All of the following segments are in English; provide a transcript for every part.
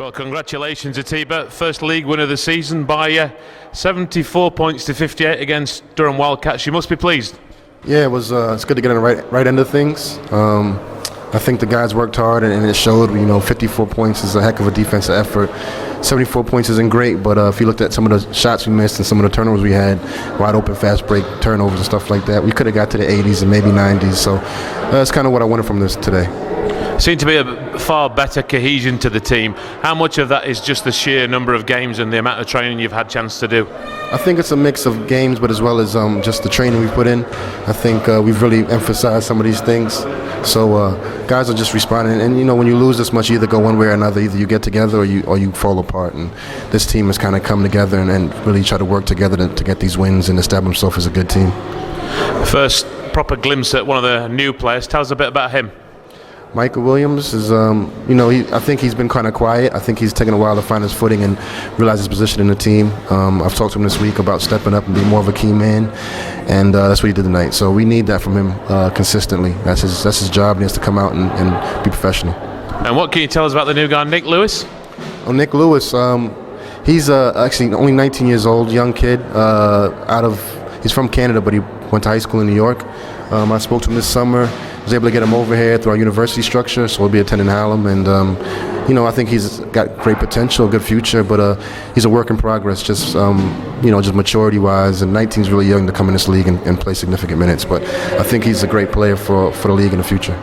Well, congratulations, Atiba. First league win of the season by 74 points to 58 against Durham Wildcats. You must be pleased. Yeah, it was. It's good to get on the right end of things. I think the guys worked hard, and it showed. 54 points is a heck of a defensive effort. 74 points isn't great, but if you looked at some of the shots we missed and some of the turnovers we had, wide open, fast break turnovers and stuff like that, we could have got to the 80s and maybe 90s. So that's kind of what I wanted from this today. Seemed to be a far better cohesion to the team. How much of that is just the sheer number of games and the amount of training you've had chance to do? I think it's a mix of games, but as well as just the training we've put in. I think we've really emphasized some of these things. So guys are just responding. And when you lose this much, you either go one way or another. Either you get together or you fall apart. And this team has kind of come together and really try to work together to get these wins and establish themselves as a good team. First proper glimpse at one of the new players. Tell us a bit about him. Michael Williams is, I think he's been kind of quiet. I think he's taken a while to find his footing and realize his position in the team. I've talked to him this week about stepping up and being more of a key man, and that's what he did tonight. So we need that from him consistently. That's his job. He has to come out and be professional. And what can you tell us about the new guy, Nick Lewis? Oh, Nick Lewis, he's actually only 19 years old, young kid. He's from Canada, but he went to high school in New York. I spoke to him this summer. Was able to get him over here through our university structure, so he'll be attending Hallam, and I think he's got great potential, good future, but he's a work in progress, just maturity-wise, and 19 is really young to come in this league and play significant minutes, but I think he's a great player for the league in the future.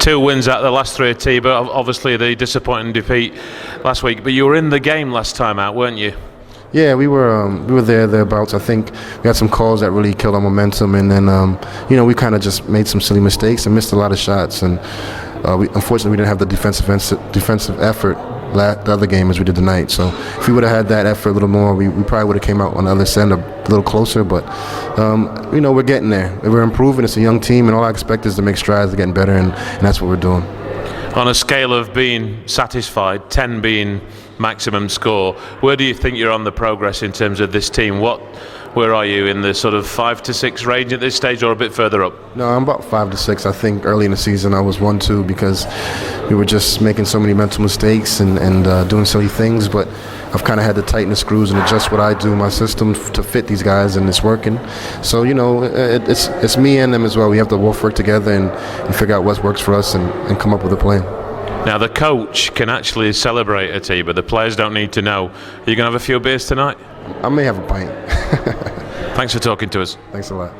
2 wins out of the last 3 at Atiba, obviously the disappointing defeat last week, but you were in the game last time out, weren't you? Yeah, we were thereabouts. I think we had some calls that really killed our momentum, and then we kind of just made some silly mistakes and missed a lot of shots. And unfortunately, we didn't have the defensive effort the other game as we did tonight. So if we would have had that effort a little more, we probably would have came out on the other end a little closer. But we're getting there. We're improving. It's a young team, and all I expect is to make strides, to getting better, and that's what we're doing. On a scale of being satisfied, 10 being maximum score, where do you think you're on the progress in terms of this team? Where are you, in the sort of 5 to 6 range at this stage, or a bit further up? No, I'm about 5 to 6. I think early in the season I was 1-2 because we were just making so many mental mistakes and doing silly things, but I've kind of had to tighten the screws and adjust what I do, my system, to fit these guys, and it's working. So it's me and them as well. We have to both work together and figure out what works for us and come up with a plan. Now the coach can actually celebrate Atiba. The players don't need to know. Are you going to have a few beers tonight? I may have a pint. Thanks for talking to us. Thanks a lot.